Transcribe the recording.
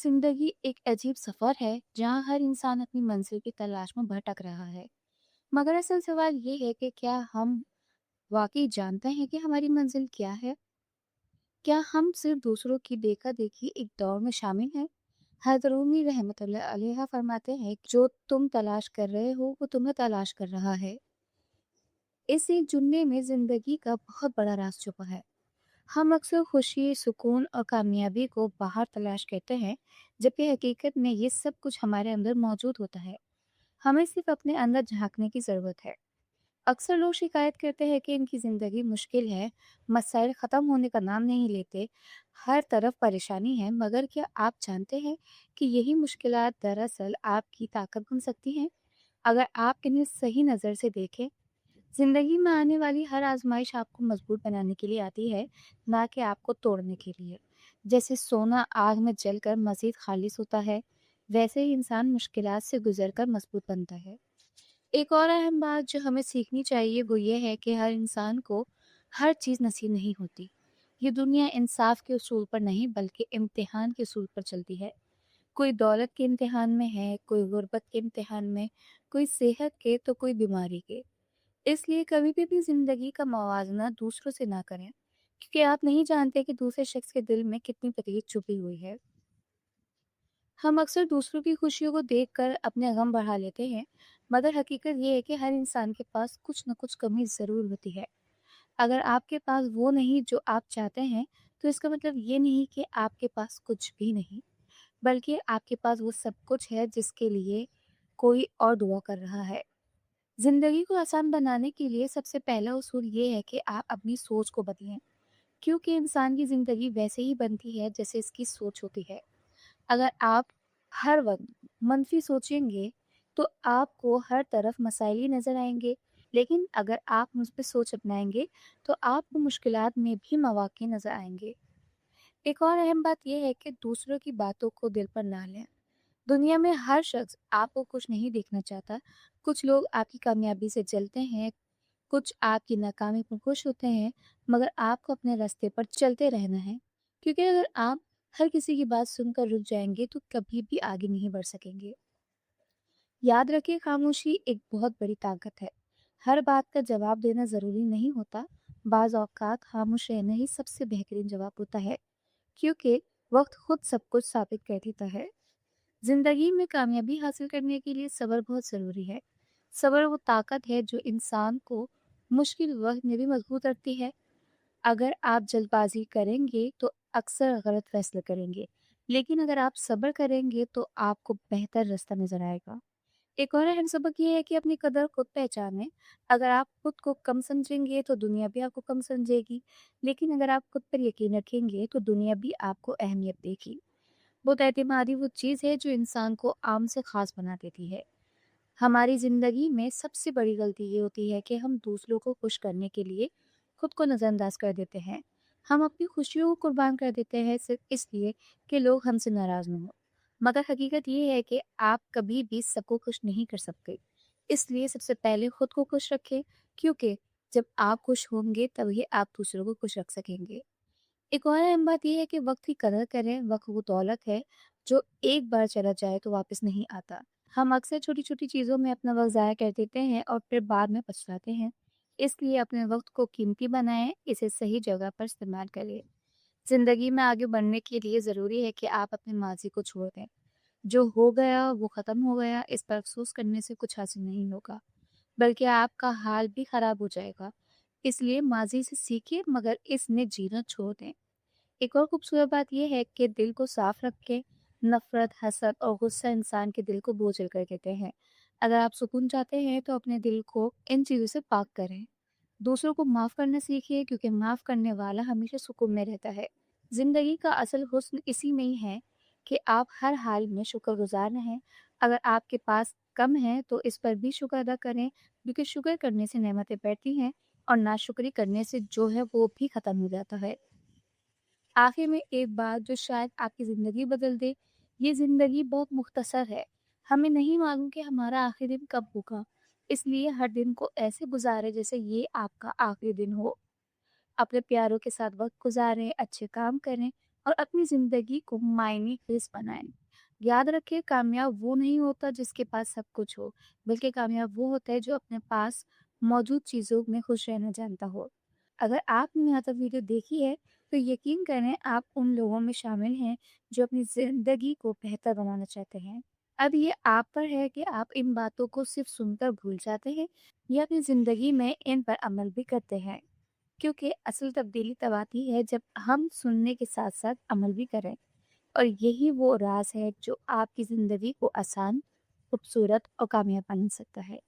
जिंदगी एक अजीब सफर है जहाँ हर इंसान अपनी मंजिल की तलाश में भटक रहा है। मगर असल सवाल ये है कि क्या हम वाकई जानते हैं कि हमारी मंजिल क्या है? क्या हम सिर्फ दूसरों की देखा देखी एक दौर में शामिल हैं? हज़रत रूमी रहमतुल्लाह अलैहा फरमाते हैं कि जो तुम तलाश कर रहे हो वो तुम्हें तलाश कर रहा है। इस एक जुमले में जिंदगी का बहुत बड़ा राज छुपा है। हम अक्सर खुशी, सुकून और कामयाबी को बाहर तलाश करते हैं, जबकि हकीकत में ये सब कुछ हमारे अंदर मौजूद होता है। हमें सिर्फ अपने अंदर झांकने की ज़रूरत है। अक्सर लोग शिकायत करते हैं कि इनकी ज़िंदगी मुश्किल है, मसाइल ख़त्म होने का नाम नहीं लेते, हर तरफ परेशानी है। मगर क्या आप जानते हैं कि यही मुश्किलात दरअसल आपकी ताकत बन सकती हैं, अगर आप इन्हें सही नज़र से देखें? जिंदगी में आने वाली हर आजमाइश आपको मजबूत बनाने के लिए आती है, ना कि आपको तोड़ने के लिए। जैसे सोना आग में जलकर मजीद खालिश होता है, वैसे ही इंसान मुश्किलात से गुजरकर मजबूत बनता है। एक और अहम बात जो हमें सीखनी चाहिए वो ये है कि हर इंसान को हर चीज़ नसीब नहीं होती। ये दुनिया इंसाफ के उसूल पर नहीं बल्कि इम्तिहान के उसूल पर चलती है। कोई दौलत के इम्तिहान में है, कोई गुर्बत के इम्तिहान में, कोई सेहत के तो कोई बीमारी के। इसलिए कभी भी अपनी ज़िंदगी का मवाज़ना दूसरों से ना करें, क्योंकि आप नहीं जानते कि दूसरे शख्स के दिल में कितनी तकलीफ छुपी हुई है। हम अक्सर दूसरों की खुशियों को देखकर अपने गम बढ़ा लेते हैं, मगर हकीकत ये है कि हर इंसान के पास कुछ न कुछ कमी ज़रूर होती है। अगर आपके पास वो नहीं जो आप चाहते हैं, तो इसका मतलब ये नहीं कि आपके पास कुछ भी नहीं, बल्कि आपके पास वो सब कुछ है जिसके लिए कोई और दुआ कर रहा है। जिंदगी को आसान बनाने के लिए सबसे पहला उसूल ये है कि आप अपनी सोच को बदलें, क्योंकि इंसान की जिंदगी वैसे ही बनती है जैसे इसकी सोच होती है। अगर आप हर वक्त मनफी सोचेंगे तो आपको हर तरफ मसाइल ही नजर आएंगे, लेकिन अगर आप मुस्बित सोच अपनाएंगे तो आपको मुश्किलात में भी मौके नजर आएंगे। एक और अहम बात यह है कि दूसरों की बातों को दिल पर ना लें। दुनिया में हर शख्स आपको खुश नहीं देखना चाहता। कुछ लोग आपकी कामयाबी से जलते हैं, कुछ आपकी नाकामी पर खुश होते हैं, मगर आपको अपने रास्ते पर चलते रहना है, क्योंकि अगर आप हर किसी की बात सुनकर रुक जाएंगे तो कभी भी आगे नहीं बढ़ सकेंगे। याद रखिए, खामोशी एक बहुत बड़ी ताकत है। हर बात का जवाब देना ज़रूरी नहीं होता। बाज़ औक़ात खामोश रहना ही सबसे बेहतरीन जवाब होता है, क्योंकि वक्त खुद सब कुछ साबित कर देता है। जिंदगी में कामयाबी हासिल करने के लिए सब्र बहुत ज़रूरी है। सब्र वो ताकत है जो इंसान को मुश्किल वक्त में भी मजबूत रखती है। अगर आप जल्दबाजी करेंगे तो अक्सर गलत फैसले करेंगे, लेकिन अगर आप सब्र करेंगे तो आपको बेहतर रास्ता नजर आएगा। एक और अहम सबक ये है कि अपनी कदर खुद पहचानें। अगर आप खुद को कम समझेंगे तो दुनिया भी आपको कम समझेगी, लेकिन अगर आप खुद पर यकीन रखेंगे तो दुनिया भी आपको अहमियत देगी। बहुत एतमादी वो चीज़ है जो इंसान को आम से ख़ास बना देती है। हमारी ज़िंदगी में सबसे बड़ी गलती ये होती है कि हम दूसरों को खुश करने के लिए खुद को नज़रअंदाज कर देते हैं। हम अपनी खुशियों को कुर्बान कर देते हैं सिर्फ इसलिए कि लोग हमसे नाराज़ न हों। मगर हकीकत ये है कि आप कभी भी सबको खुश नहीं कर सकते। इसलिए सबसे पहले खुद को खुश रखें, क्योंकि जब आप खुश होंगे तभी आप दूसरों को खुश रख सकेंगे। एक और अहम बात ये है कि वक्त की कदर करें। वक्त वो दौलत है जो एक बार चला जाए तो वापस नहीं आता। हम अक्सर छोटी छोटी चीज़ों में अपना वक्त ज़ाया कर देते हैं और फिर बाद में पछताते हैं। इसलिए अपने वक्त को कीमती बनाएं, इसे सही जगह पर इस्तेमाल करें। जिंदगी में आगे बढ़ने के लिए ज़रूरी है कि आप अपने माजी को छोड़ दें। जो हो गया वो ख़त्म हो गया, इस पर अफसोस करने से कुछ हासिल नहीं होगा, बल्कि आपका हाल भी ख़राब हो जाएगा। इसलिए माजी से सीखिए, मगर इसमें जीना छोड़ दें। एक और खूबसूरत बात यह है कि दिल को साफ रखें। नफरत, हसद और गुस्सा इंसान के दिल को बोझिल कर देते हैं। अगर आप सुकून चाहते हैं तो अपने दिल को इन चीज़ों से पाक करें। दूसरों को माफ़ करना सीखिए, क्योंकि माफ़ करने वाला हमेशा सुकून में रहता है। ज़िंदगी का असल हुस्न इसी में ही है कि आप हर हाल में शुक्रगुजार रहें। अगर आपके पास कम है तो इस पर भी शुक्र अदा करें, क्योंकि शुक्र करने से नेमतें बढ़ती हैं और नाशुक्री करने से जो है वो भी ख़त्म हो जाता है। आखिर में एक बात जो शायद आपकी ज़िंदगी बदल दे, ये ज़िंदगी बहुत मुख्तसर है। हमें नहीं मालूम कि हमारा आखिरी दिन कब होगा, इसलिए हर दिन को ऐसे गुजारें जैसे ये आपका आखिरी दिन हो। अपने प्यारों के साथ वक्त गुजारें, अच्छे काम करें اور اپنی زندگی کو معنی خیز بنائیں۔ یاد رکھیں، کامیاب وہ نہیں ہوتا جس کے پاس سب کچھ ہو، بلکہ کامیاب وہ ہوتا ہے جو اپنے پاس موجود چیزوں میں خوش رہنا جانتا ہو۔ اگر آپ نے یہاں تک ویڈیو دیکھی ہے تو یقین کریں آپ ان لوگوں میں شامل ہیں جو اپنی زندگی کو بہتر بنانا چاہتے ہیں۔ اب یہ آپ پر ہے کہ آپ ان باتوں کو صرف سن کر بھول جاتے ہیں یا اپنی زندگی میں ان پر عمل بھی کرتے ہیں، کیونکہ اصل تبدیلی تب آتی ہے جب ہم سننے کے ساتھ ساتھ عمل بھی کریں، اور یہی وہ راز ہے جو آپ کی زندگی کو آسان، خوبصورت اور کامیاب بنا سکتا ہے۔